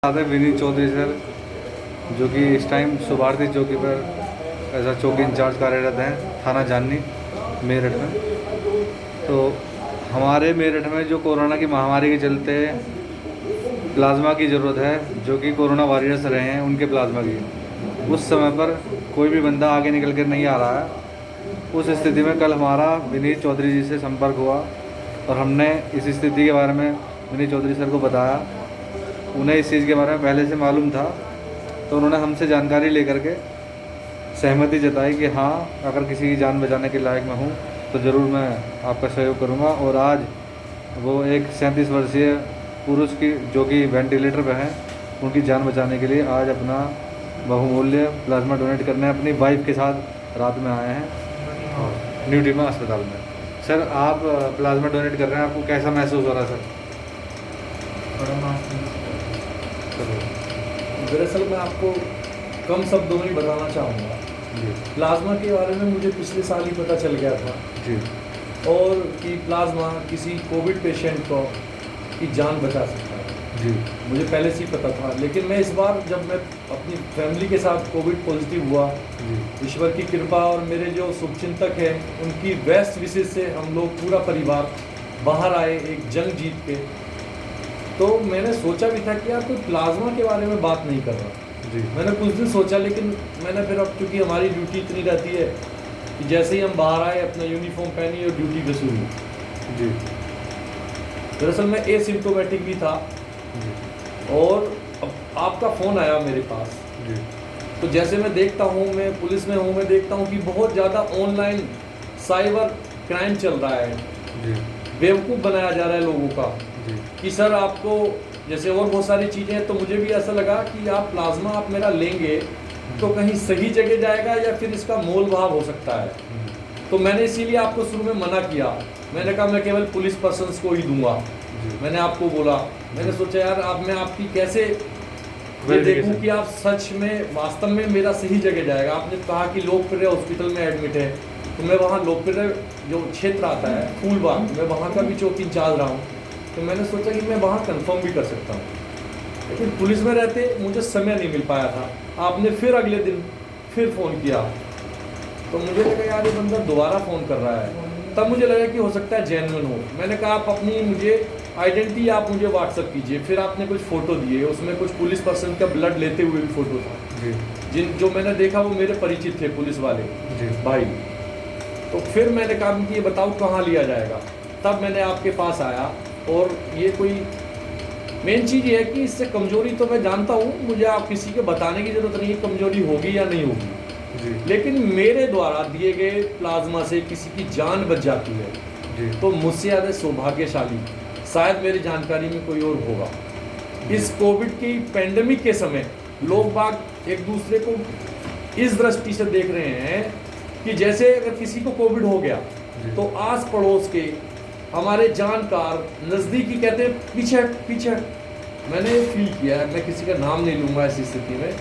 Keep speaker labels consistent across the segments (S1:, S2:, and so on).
S1: आते विनीत चौधरी सर, जो कि इस टाइम सुभारती चौकी पर एज आ चौकी इंचार्ज कार्यरत हैं, थाना जाननी मेरठ में। तो हमारे मेरठ में जो कोरोना की महामारी के चलते प्लाज्मा की ज़रूरत है, जो कि कोरोना वॉरियर्स रहे हैं उनके प्लाज्मा की, उस समय पर कोई भी बंदा आगे निकल कर नहीं आ रहा है। उस स्थिति में कल हमारा विनीत चौधरी जी से संपर्क हुआ और हमने इस स्थिति के बारे में विनीत चौधरी सर को बताया। उन्हें इस चीज़ के बारे में पहले से मालूम था, तो उन्होंने हमसे जानकारी लेकर के सहमति जताई कि हाँ, अगर किसी की जान बचाने के लायक मैं हूँ तो ज़रूर मैं आपका सहयोग करूँगा। और आज वो एक 37 वर्षीय पुरुष की, जो कि वेंटिलेटर पर हैं, उनकी जान बचाने के लिए आज अपना बहुमूल्य प्लाज्मा डोनेट करने अपनी वाइफ के साथ रात में आए हैं न्यू टीमा अस्पताल में। सर, आप प्लाज्मा डोनेट कर रहे हैं, आपको कैसा महसूस हो रहा है सर?
S2: दरअसल मैं आपको कम शब्दों में बताना चाहूँगा। प्लाज्मा के बारे में मुझे पिछले साल ही पता चल गया था
S1: जी,
S2: और कि प्लाज्मा किसी कोविड पेशेंट को की जान बचा सकता है
S1: जी,
S2: मुझे पहले से ही पता था। लेकिन मैं इस बार जब मैं अपनी फैमिली के साथ कोविड पॉजिटिव हुआ,
S1: जी,
S2: ईश्वर की कृपा और मेरे जो शुभचिंतक हैं उनकी बेस्ट विशेष से हम लोग पूरा परिवार बाहर आए एक जंग जीत के। तो मैंने सोचा भी था कि यार कोई प्लाज्मा के बारे में बात नहीं कर रहा।
S1: जी,
S2: मैंने कुछ दिन सोचा, लेकिन मैंने फिर, अब चूँकि हमारी ड्यूटी इतनी रहती है कि जैसे ही हम बाहर आए अपना यूनिफॉर्म पहनी और ड्यूटी पे शुरू।
S1: जी,
S2: दरअसल मैं एसिम्प्टोमेटिक भी था
S1: जी,
S2: और अब आपका फ़ोन आया मेरे पास।
S1: जी,
S2: तो जैसे मैं देखता हूँ, मैं पुलिस में हूँ, मैं देखता हूँ कि बहुत ज़्यादा ऑनलाइन साइबर क्राइम चल रहा है,
S1: जी,
S2: बेवकूफ़ बनाया जा रहा है लोगों का
S1: जी,
S2: कि सर आपको, जैसे और बहुत सारी चीज़ें हैं। तो मुझे भी ऐसा लगा कि आप प्लाज्मा आप मेरा लेंगे तो कहीं सही जगह जाएगा या फिर इसका मोल भाव हो सकता है। तो मैंने इसीलिए आपको शुरू में मना किया। मैंने कहा मैं केवल पुलिस पर्सन्स को ही दूंगा। मैंने आपको बोला, मैंने सोचा यार अब मैं आपकी कैसे ये देखूं कि आप सच में वास्तव में मेरा सही जगह जाएगा। आपने कहा कि लोकप्रिय हॉस्पिटल में एडमिट है, तो मैं वहाँ लोकप्रिय जो क्षेत्र आता है फूलबाग, मैं वहाँ का भी चौकी इंचार्ज रहा हूँ। तो मैंने सोचा कि मैं वहाँ कंफर्म भी कर सकता हूँ, लेकिन पुलिस में रहते मुझे समय नहीं मिल पाया था। आपने फिर अगले दिन फिर फ़ोन किया, तो मुझे लगा यार ये बंदा दोबारा फ़ोन कर रहा है। तब मुझे लगा कि हो सकता है जेन्युइन हो। मैंने कहा आप अपनी मुझे आइडेंटिटी आप मुझे व्हाट्सअप कीजिए। फिर आपने कुछ फ़ोटो दिए, उसमें कुछ पुलिस पर्सन का ब्लड लेते हुए भी फ़ोटो था।
S1: जी,
S2: जो मैंने देखा वो मेरे परिचित थे पुलिस वाले
S1: जी,
S2: भाई। तो फिर मैंने कहा कि ये बताओ कहाँ लिया जाएगा। तब मैंने आपके पास आया। और ये कोई मेन चीज़ ये है कि इससे कमज़ोरी तो मैं जानता हूँ, मुझे आप किसी के बताने की ज़रूरत नहीं है कमज़ोरी होगी या नहीं होगी,
S1: जी,
S2: लेकिन मेरे द्वारा दिए गए प्लाज्मा से किसी की जान बच जाती है
S1: जी,
S2: तो मुझसे ज़्यादा सौभाग्यशाली शायद मेरी जानकारी में कोई और होगा। इस कोविड की पैंडेमिक के समय लोग बाग एक दूसरे को इस दृष्टि से देख रहे हैं कि जैसे अगर किसी को कोविड हो गया तो आस पड़ोस के हमारे जानकार नज़दीकी कहते हैं पीछे पीछे। मैंने फील किया है, मैं किसी का नाम नहीं लूँगा ऐसी स्थिति में,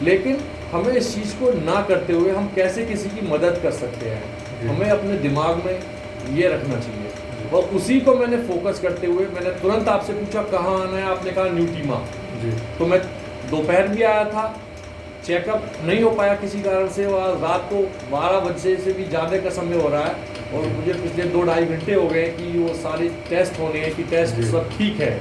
S2: लेकिन हमें इस चीज़ को ना करते हुए हम कैसे किसी की मदद कर सकते हैं, हमें अपने दिमाग में ये रखना चाहिए। और उसी को मैंने फोकस करते हुए मैंने तुरंत आपसे पूछा कहाँ आना है। आपने कहा न्यू टीमा। तो मैं दोपहर भी आया था, चेकअप नहीं हो पाया किसी कारण से, और रात को 12 बजे से भी ज़्यादा का समय हो रहा है और मुझे पिछले 2-2.5 घंटे हो गए कि वो सारे टेस्ट होने हैं कि टेस्ट सब ठीक है।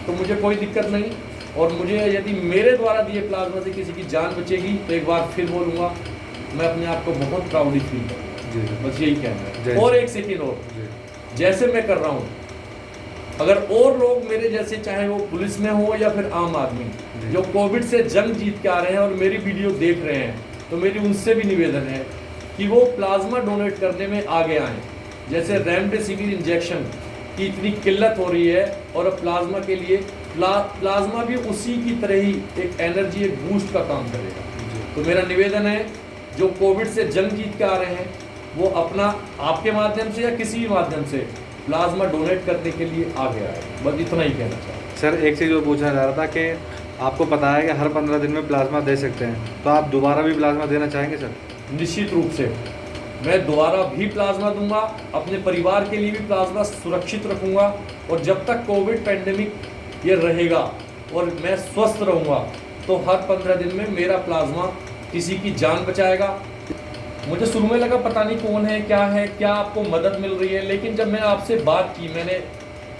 S2: तो मुझे कोई दिक्कत नहीं, और मुझे यदि मेरे द्वारा दिए प्लाज्मा से किसी की जान बचेगी तो एक बार फिर बोलूँगा मैं अपने आप को बहुत प्राउडी फील करूँ। बस यही कहना है। और एक सेकेंड और, जैसे मैं कर रहा हूँ, अगर और लोग मेरे जैसे, चाहे वो पुलिस में हो या फिर आम आदमी, जो कोविड से जंग जीत के आ रहे हैं और मेरी वीडियो देख रहे हैं, तो मेरी उनसे भी निवेदन है कि वो प्लाज्मा डोनेट करने में आगे आएँ। जैसे रेमडेसिविर इंजेक्शन की इतनी किल्लत हो रही है और अब प्लाज्मा के लिए प्लाज्मा भी उसी की तरह ही एक एनर्जी, एक बूस्ट का काम करेगा। तो मेरा निवेदन है जो कोविड से जंग जीत के आ रहे हैं वो अपना आपके माध्यम से या किसी भी माध्यम से प्लाज्मा डोनेट करने के लिए आगे आए। बस इतना ही कहना चाहूँ।
S1: सर, एक चीज़ वो पूछना चाह रहा था कि आपको पता है कि हर 15 दिन में प्लाज्मा दे सकते हैं, तो आप दोबारा भी प्लाज्मा देना चाहेंगे सर?
S2: निश्चित रूप से मैं दोबारा भी प्लाज्मा दूंगा, अपने परिवार के लिए भी प्लाज्मा सुरक्षित रखूंगा। और जब तक कोविड पैंडेमिक ये रहेगा और मैं स्वस्थ रहूँगा तो हर 15 दिन में मेरा प्लाज्मा किसी की जान बचाएगा। मुझे शुरू में लगा पता नहीं कौन है, क्या आपको मदद मिल रही है, लेकिन जब मैंने आपसे बात की, मैंने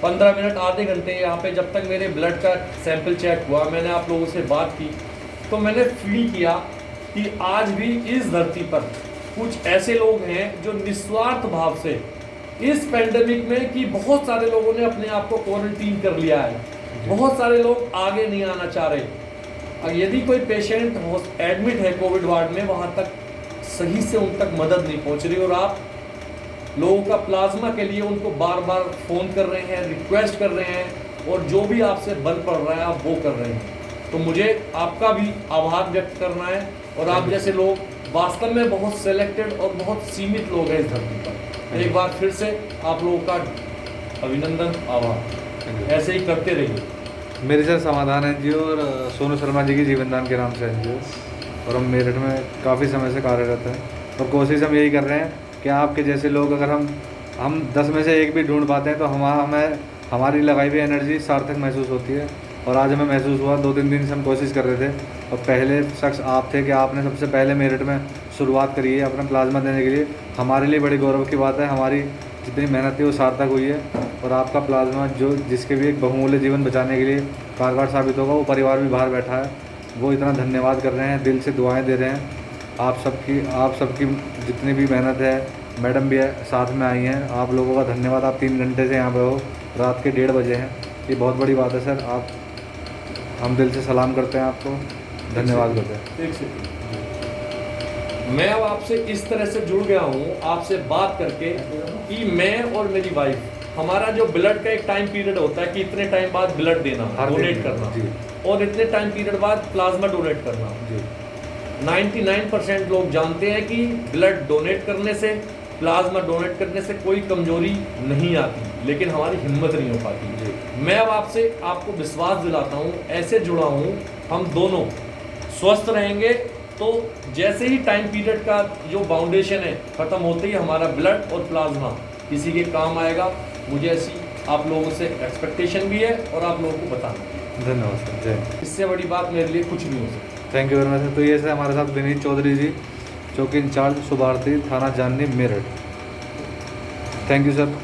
S2: 15 मिनट आधे घंटे यहाँ पे जब तक मेरे ब्लड का सैंपल चेक हुआ, मैंने आप लोगों से बात की, तो मैंने फील किया कि आज भी इस धरती पर कुछ ऐसे लोग हैं जो निस्वार्थ भाव से इस पैंडेमिक में, कि बहुत सारे लोगों ने अपने आप को क्वारंटीन कर लिया है, बहुत सारे लोग आगे नहीं आना चाह रहे। अब यदि कोई पेशेंट एडमिट है कोविड वार्ड में, वहाँ तक सही से उन तक मदद नहीं पहुँच रही, और आप लोगों का प्लाज्मा के लिए उनको बार बार फ़ोन कर रहे हैं, रिक्वेस्ट कर रहे हैं, और जो भी आपसे बन पड़ रहा है आप वो कर रहे हैं। तो मुझे आपका भी आभार व्यक्त करना है, और आप जैसे लोग वास्तव में बहुत सेलेक्टेड और बहुत सीमित लोग हैं इस धरती पर। एक बार फिर से आप लोगों का अभिनंदन, आभार। ऐसे ही करते रहिए।
S1: मेरे सर समाधान एनजीओ और सोनू शर्मा जी की जीवनदान के नाम से एनजीओ, और हम मेरठ में काफ़ी समय से कार्यरत हैं, और कोशिश हम यही कर रहे हैं कि आपके जैसे लोग, अगर हम 10 में से एक भी ढूंढ पाते हैं तो हमारी लगाई हुई एनर्जी सार्थक महसूस होती है। और आज हमें महसूस हुआ, 2-3 दिन से हम कोशिश कर रहे थे, और पहले शख्स आप थे कि आपने सबसे पहले मेरठ में शुरुआत करी है अपना प्लाज्मा देने के लिए। हमारे लिए बड़ी गौरव की बात है, हमारी जितनी मेहनत थी वो सार्थक हुई है, और आपका प्लाज्मा जो जिसके भी एक बहुमूल्य जीवन बचाने के लिए कारगर साबित होगा, वो परिवार भी बाहर बैठा है, वो इतना धन्यवाद कर रहे हैं, दिल से दुआएं दे रहे हैं। आप सबकी जितनी भी मेहनत है, मैडम भी है साथ में आई हैं, आप लोगों का धन्यवाद। आप 3 घंटे से यहाँ पे हो, रात के 1:30 बजे हैं, ये बहुत बड़ी बात है सर। हम दिल से सलाम करते हैं आपको, धन्यवाद करते हैं।
S2: एक सेकंड, मैं अब आपसे इस तरह से जुड़ गया हूँ आपसे बात करके कि मैं और मेरी वाइफ, हमारा जो ब्लड का एक टाइम पीरियड होता है कि इतने टाइम बाद ब्लड देना, डोनेट करना, और इतने टाइम पीरियड बाद प्लाज्मा डोनेट करना। 99% लोग जानते हैं कि ब्लड डोनेट करने से, प्लाज्मा डोनेट करने से कोई कमजोरी नहीं आती, लेकिन हमारी हिम्मत नहीं हो पाती। मैं अब आपको विश्वास दिलाता हूँ, ऐसे जुड़ा हूँ, हम दोनों स्वस्थ रहेंगे तो जैसे ही टाइम पीरियड का जो बाउंडेशन है ख़त्म होते ही हमारा ब्लड और प्लाज्मा किसी के काम आएगा। मुझे ऐसी आप लोगों से एक्सपेक्टेशन भी है, और आप लोगों को बताना।
S1: धन्यवाद सर, जय।
S2: इससे बड़ी बात मेरे लिए कुछ नहीं हो सकती।
S1: Thank you very much sir. तो ये सर हमारे साथ विनीत चौधरी जी, चौकी इंचार्ज शुभारती, थाना जाननी, मेरठ। Thank you sir.